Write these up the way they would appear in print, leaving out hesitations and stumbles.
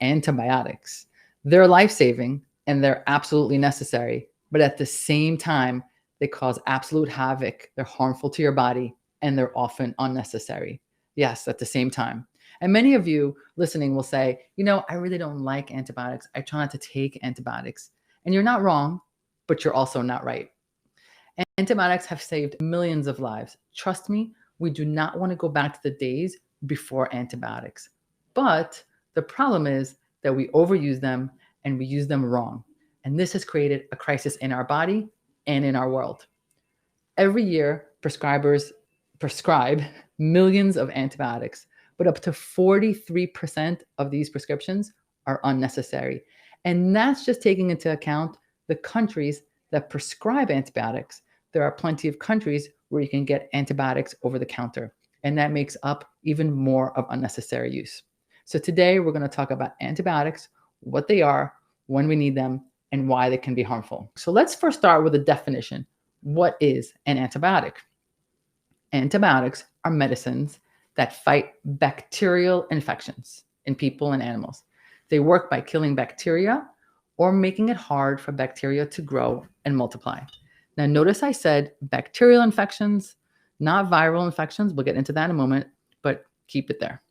antibiotics. They're life-saving and they're absolutely necessary, but at the same time, they cause absolute havoc. They're harmful to your body and they're often unnecessary. Yes, at the same time. And many of you listening will say, I really don't like antibiotics. I try not to take antibiotics. And you're not wrong, but you're also not right. Antibiotics have saved millions of lives. Trust me, we do not want to go back to the days before antibiotics. But the problem is that we overuse them and we use them wrong. And this has created a crisis in our body and in our world. Every year, prescribers prescribe millions of antibiotics, but up to 43% of these prescriptions are unnecessary. And that's just taking into account the countries that prescribe antibiotics. There are plenty of countries where you can get antibiotics over the counter, and that makes up even more of unnecessary use. So today we're going to talk about antibiotics, what they are, when we need them, and why they can be harmful. So let's first start with a definition. What is an antibiotic? Antibiotics are medicines that fight bacterial infections in people and animals. They work by killing bacteria or making it hard for bacteria to grow and multiply. Now, notice I said bacterial infections, not viral infections. We'll get into that in a moment, but keep it there.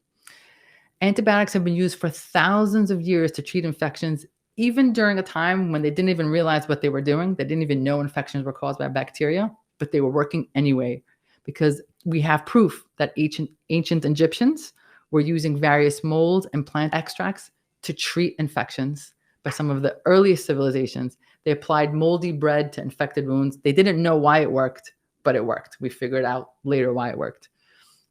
Antibiotics have been used for thousands of years to treat infections, even during a time when they didn't even realize what they were doing. They didn't even know infections were caused by bacteria, but they were working anyway, because we have proof that ancient Egyptians were using various molds and plant extracts to treat infections. By some of the earliest civilizations, they applied moldy bread to infected wounds. They didn't know why it worked, but it worked. We figured out later why it worked.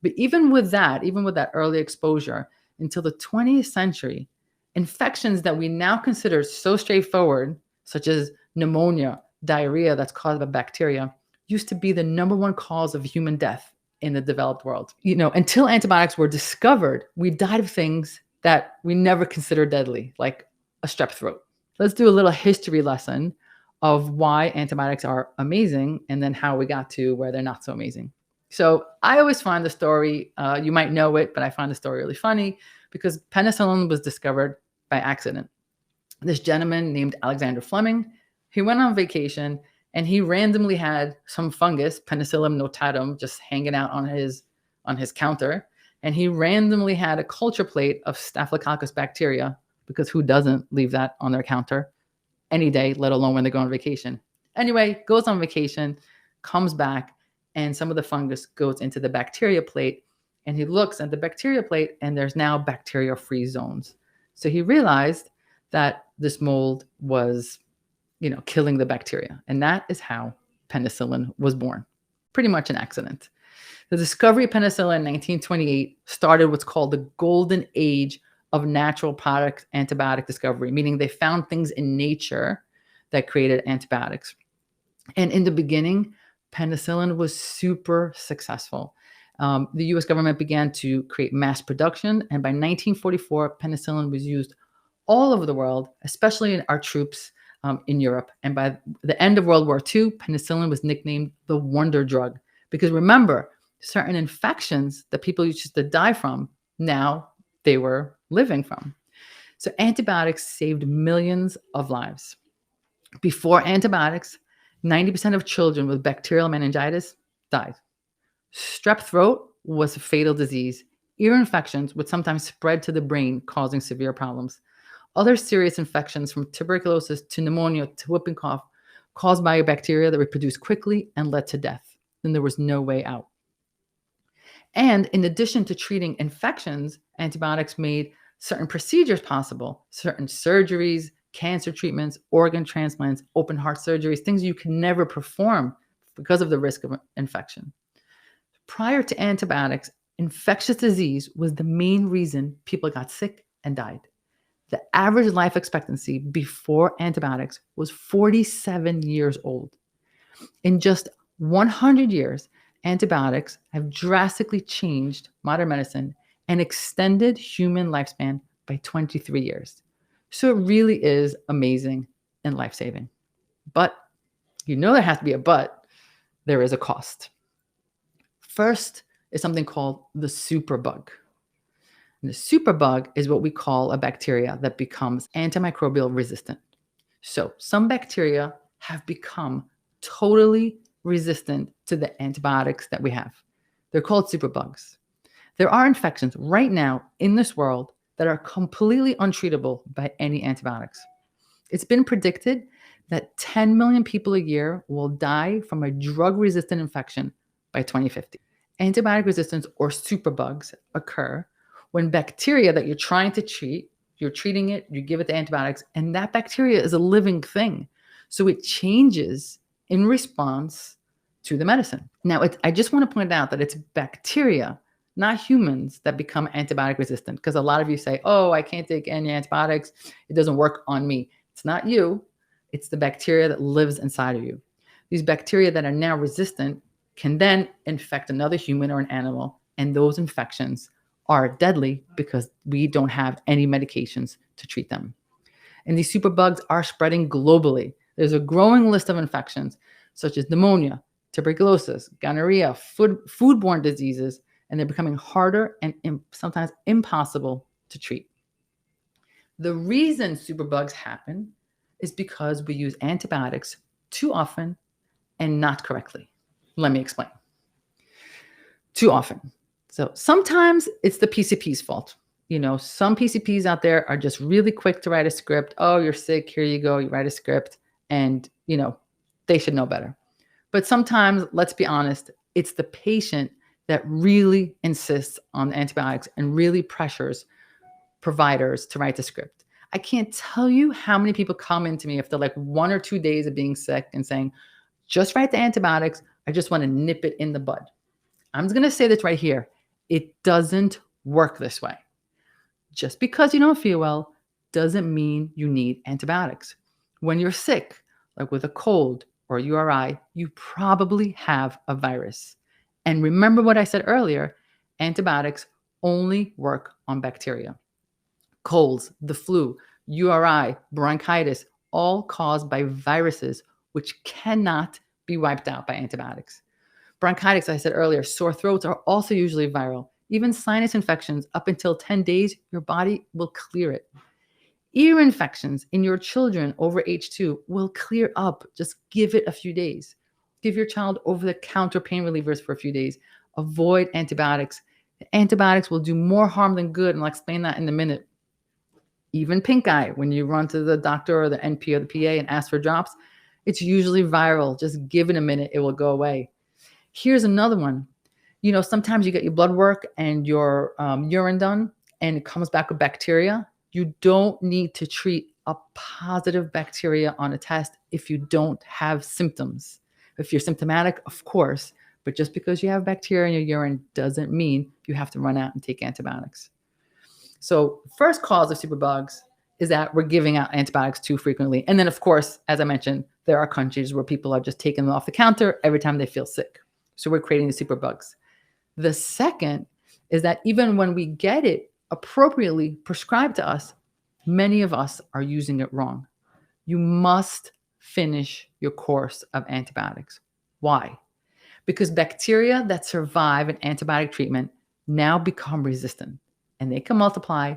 But even with that early exposure, until the 20th century, infections that we now consider so straightforward, such as pneumonia, diarrhea that's caused by bacteria, used to be the number one cause of human death in the developed world. Until antibiotics were discovered, we died of things that we never considered deadly, like a strep throat. Let's do a little history lesson of why antibiotics are amazing and then how we got to where they're not so amazing. So I always find the story, you might know it, but I find the story really funny because penicillin was discovered by accident. This gentleman named Alexander Fleming, he went on vacation and he randomly had some fungus, Penicillium notatum, just hanging out on his counter. And he randomly had a culture plate of Staphylococcus bacteria, because who doesn't leave that on their counter any day, let alone when they go on vacation? Anyway, goes on vacation, comes back, and some of the fungus goes into the bacteria plate. And he looks at the bacteria plate and there's now bacteria-free zones. So he realized that this mold was, killing the bacteria. And that is how penicillin was born. Pretty much an accident. The discovery of penicillin in 1928 started what's called the golden age of natural product antibiotic discovery, meaning they found things in nature that created antibiotics. And in the beginning, penicillin was super successful. The US government began to create mass production, and by 1944, penicillin was used all over the world, especially in our troops in Europe. And by the end of World War II, penicillin was nicknamed the wonder drug, because remember, certain infections that people used to die from, now they were living from. So antibiotics saved millions of lives. Before antibiotics, 90% of children with bacterial meningitis died. Strep throat was a fatal disease. Ear infections would sometimes spread to the brain, causing severe problems. Other serious infections, from tuberculosis to pneumonia to whooping cough, caused by a bacteria that reproduced quickly and led to death. Then there was no way out. And in addition to treating infections, antibiotics made certain procedures possible, certain surgeries, cancer treatments, organ transplants, open heart surgeries, things you can never perform because of the risk of infection. Prior to antibiotics, infectious disease was the main reason people got sick and died. The average life expectancy before antibiotics was 47 years old. In just 100 years, antibiotics have drastically changed modern medicine and extended human lifespan by 23 years. So it really is amazing and life-saving. But there has to be a but. There is a cost. First is something called the superbug. And the superbug is what we call a bacteria that becomes antimicrobial resistant. So some bacteria have become totally resistant to the antibiotics that we have. They're called superbugs. There are infections right now in this world that are completely untreatable by any antibiotics. It's been predicted that 10 million people a year will die from a drug-resistant infection by 2050. Antibiotic resistance or superbugs occur when bacteria that you're trying to treat, you're treating it, you give it the antibiotics, and that bacteria is a living thing. So it changes in response to the medicine. Now, I just want to point out that it's bacteria, not humans, that become antibiotic resistant. Because a lot of you say, oh, I can't take any antibiotics. It doesn't work on me. It's not you. It's the bacteria that lives inside of you. These bacteria that are now resistant can then infect another human or an animal. And those infections are deadly because we don't have any medications to treat them. And these superbugs are spreading globally. There's a growing list of infections such as pneumonia, tuberculosis, gonorrhea, foodborne diseases, and they're becoming harder and sometimes impossible to treat. The reason superbugs happen is because we use antibiotics too often and not correctly. Let me explain. Too often. So sometimes it's the PCP's fault. Some PCPs out there are just really quick to write a script. Oh, you're sick. Here you go. You write a script. And, they should know better. But sometimes, let's be honest, it's the patient that really insists on antibiotics and really pressures providers to write the script. I can't tell you how many people come into me after like 1 or 2 days of being sick and saying, just write the antibiotics. I just want to nip it in the bud. I'm just going to say this right here. It doesn't work this way. Just because you don't feel well doesn't mean you need antibiotics. When you're sick, like with a cold or URI, you probably have a virus. And remember what I said earlier, antibiotics only work on bacteria. Colds, the flu, URI, bronchitis, all caused by viruses, which cannot be wiped out by antibiotics. Bronchitis, I said earlier, sore throats are also usually viral. Even sinus infections, up until 10 days, your body will clear it. Ear infections in your children over age 2 will clear up. Just give it a few days. Give your child over-the-counter pain relievers for a few days. Avoid antibiotics. Antibiotics will do more harm than good, and I'll explain that in a minute. Even pink eye, when you run to the doctor or the NP or the PA and ask for drops, it's usually viral. Just give it a minute. It will go away. Here's another one. Sometimes you get your blood work and your urine done, and it comes back with bacteria. You don't need to treat a positive bacteria on a test if you don't have symptoms. If you're symptomatic, of course, but just because you have bacteria in your urine doesn't mean you have to run out and take antibiotics. So first cause of superbugs is that we're giving out antibiotics too frequently. And then, of course, as I mentioned, there are countries where people are just taking them off the counter every time they feel sick. So we're creating the superbugs. The second is that even when we get it appropriately prescribed to us, many of us are using it wrong. You must finish your course of antibiotics. Why? Because bacteria that survive an antibiotic treatment now become resistant, and they can multiply,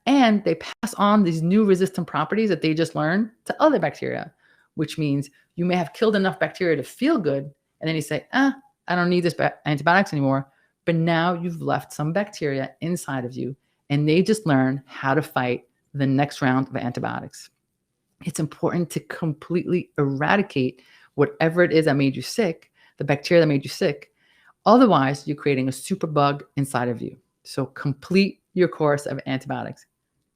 and they pass on these new resistant properties that they just learned to other bacteria, which means you may have killed enough bacteria to feel good, and then you say, I don't need this antibiotics anymore. But now you've left some bacteria inside of you, and they just learn how to fight the next round of antibiotics. It's important to completely eradicate whatever it is that made you sick, the bacteria that made you sick. Otherwise, you're creating a superbug inside of you. So complete your course of antibiotics.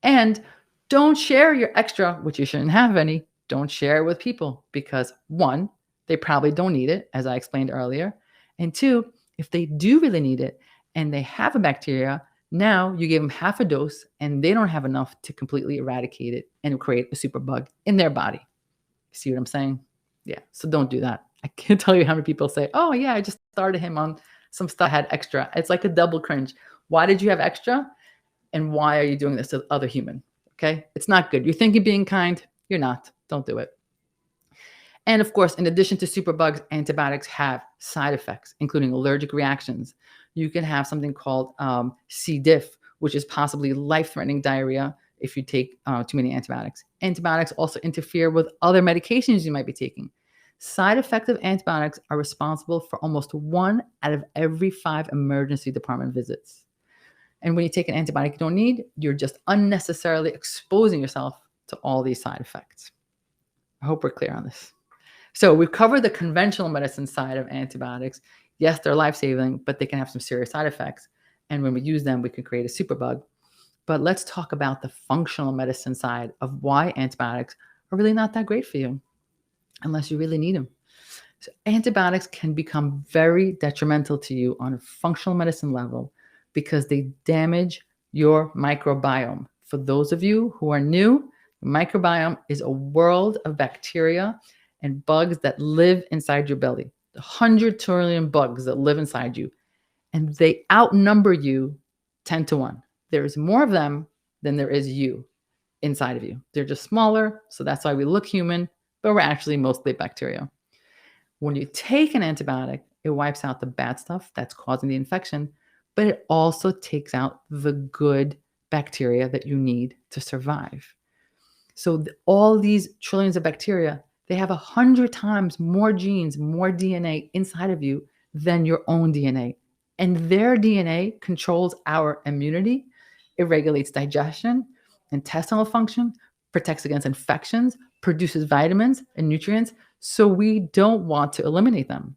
And don't share your extra, which you shouldn't have any. Don't share it with people because 1, they probably don't need it, as I explained earlier. And 2, if they do really need it and they have a bacteria, now you give them half a dose and they don't have enough to completely eradicate it and create a superbug in their body. See what I'm saying? Yeah. So don't do that. I can't tell you how many people say, oh yeah, I just started him on some stuff I had extra. It's like a double cringe. Why did you have extra? And why are you doing this to the other human? Okay. It's not good. You're thinking being kind. You're not. Don't do it. And of course, in addition to superbugs, antibiotics have side effects, including allergic reactions. You can have something called C. diff, which is possibly life-threatening diarrhea if you take too many antibiotics. Antibiotics also interfere with other medications you might be taking. Side effects of antibiotics are responsible for almost 1 out of every 5 emergency department visits. And when you take an antibiotic you don't need, you're just unnecessarily exposing yourself to all these side effects. I hope we're clear on this. So we've covered the conventional medicine side of antibiotics. Yes, they're life-saving, but they can have some serious side effects. And when we use them, we can create a superbug. But let's talk about the functional medicine side of why antibiotics are really not that great for you unless you really need them. So antibiotics can become very detrimental to you on a functional medicine level because they damage your microbiome. For those of you who are new, the microbiome is a world of bacteria and bugs that live inside your belly. 100 trillion bugs that live inside you, and they outnumber you 10 to 1. There is more of them than there is you inside of you. They're just smaller, so that's why we look human, but we're actually mostly bacteria. When you take an antibiotic, it wipes out the bad stuff that's causing the infection, but it also takes out the good bacteria that you need to survive. So all these trillions of bacteria, they have 100 times more genes, more DNA inside of you than your own DNA. And their DNA controls our immunity. It regulates digestion, intestinal function, protects against infections, produces vitamins and nutrients. So we don't want to eliminate them.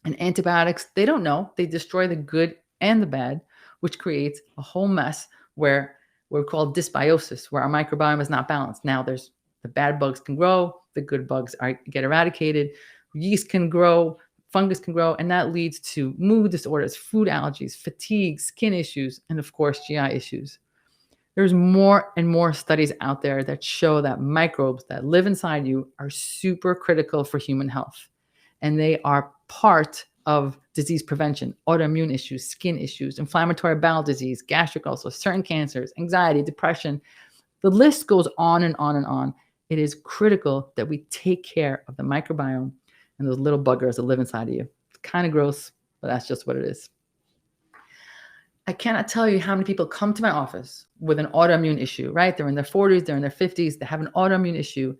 And antibiotics, they don't know. They destroy the good and the bad, which creates a whole mess where we're called dysbiosis, where our microbiome is not balanced. Now there's the bad bugs can grow, the good bugs get eradicated, yeast can grow, fungus can grow, and that leads to mood disorders, food allergies, fatigue, skin issues, and of course, GI issues. There's more and more studies out there that show that microbes that live inside you are super critical for human health. And they are part of disease prevention, autoimmune issues, skin issues, inflammatory bowel disease, gastric ulcers, certain cancers, anxiety, depression. The list goes on and on and on. It is critical that we take care of the microbiome and those little buggers that live inside of you. It's kind of gross, but that's just what it is. I cannot tell you how many people come to my office with an autoimmune issue, right? They're in their 40s, they're in their 50s, they have an autoimmune issue.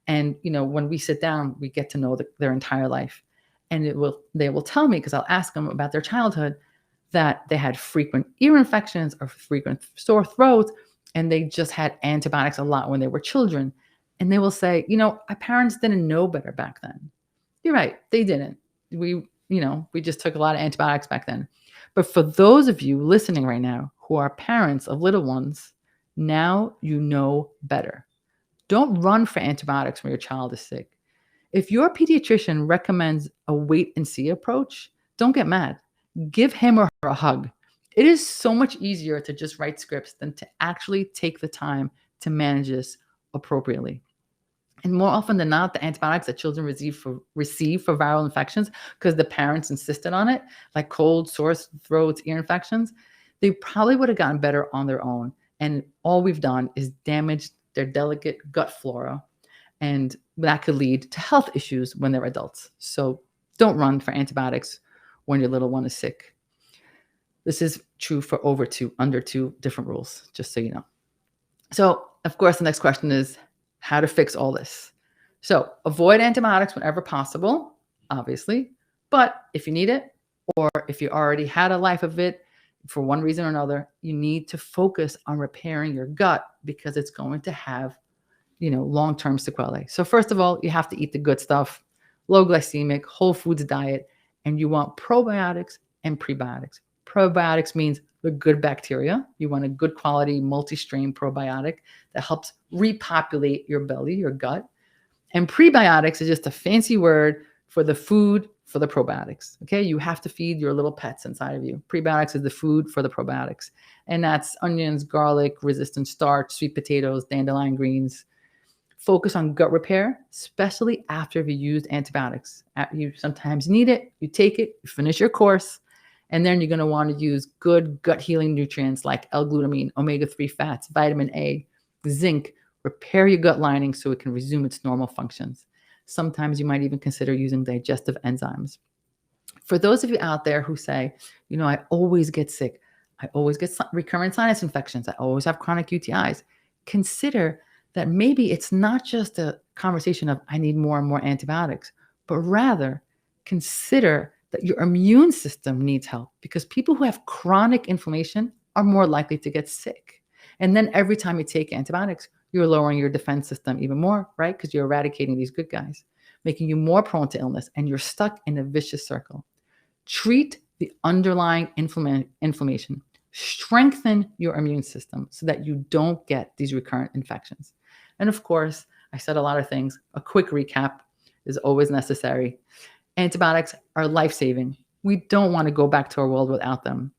And, when we sit down, we get to know their entire life. And they will tell me, because I'll ask them about their childhood, that they had frequent ear infections or frequent sore throats, and they just had antibiotics a lot when they were children. And they will say, our parents didn't know better back then. You're right, they didn't. We just took a lot of antibiotics back then. But for those of you listening right now who are parents of little ones, now you know better. Don't run for antibiotics when your child is sick. If your pediatrician recommends a wait and see approach, don't get mad. Give him or her a hug. It is so much easier to just write scripts than to actually take the time to manage this appropriately. And more often than not, the antibiotics that children receive for viral infections, because the parents insisted on it, like cold, sore throats, ear infections, they probably would have gotten better on their own. And all we've done is damage their delicate gut flora. And that could lead to health issues when they're adults. So don't run for antibiotics when your little one is sick. This is true for under two different rules, just so you know. So, of course, the next question is how to fix all this. So avoid antibiotics whenever possible, obviously. But if you need it, or if you already had a life of it for one reason or another, you need to focus on repairing your gut because it's going to have long-term sequelae. So first of all, you have to eat the good stuff, low glycemic, whole foods diet, and you want probiotics and prebiotics. Probiotics means the good bacteria. You want a good quality multi-strain probiotic that helps repopulate your belly, your gut. And prebiotics is just a fancy word for the food for the probiotics. Okay, you have to feed your little pets inside of you. Prebiotics is the food for the probiotics. And that's onions, garlic, resistant starch, sweet potatoes, dandelion greens. Focus on gut repair, especially after you've used antibiotics. You sometimes need it, you take it, you finish your course, and then you're going to want to use good gut healing nutrients like L-glutamine, omega-3 fats, vitamin A, zinc. Repair your gut lining so it can resume its normal functions. Sometimes you might even consider using digestive enzymes. For those of you out there who say, I always get sick, I always get recurrent sinus infections. I always have chronic UTIs. Consider that maybe it's not just a conversation of I need more and more antibiotics, but rather consider that your immune system needs help, because people who have chronic inflammation are more likely to get sick. And then every time you take antibiotics, you're lowering your defense system even more, right? Because you're eradicating these good guys, making you more prone to illness, and you're stuck in a vicious circle. Treat the underlying inflammation. Strengthen your immune system so that you don't get these recurrent infections. And of course, I said a lot of things. A quick recap is always necessary. Antibiotics are life-saving. We don't want to go back to a world without them,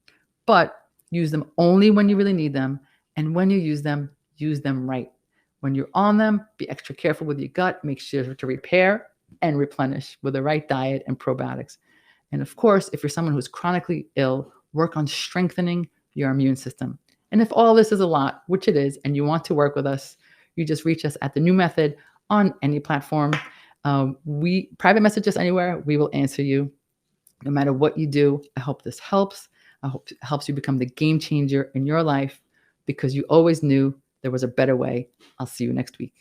but use them only when you really need them. And when you use them right. When you're on them, be extra careful with your gut. Make sure to repair and replenish with the right diet and probiotics. And of course, if you're someone who's chronically ill, work on strengthening your immune system. And if all this is a lot, which it is, and you want to work with us, you just reach us at the New Method on any platform. We private message us anywhere. We will answer you no matter what you do. I hope this helps. I hope it helps you become the game changer in your life, because you always knew there was a better way. I'll see you next week.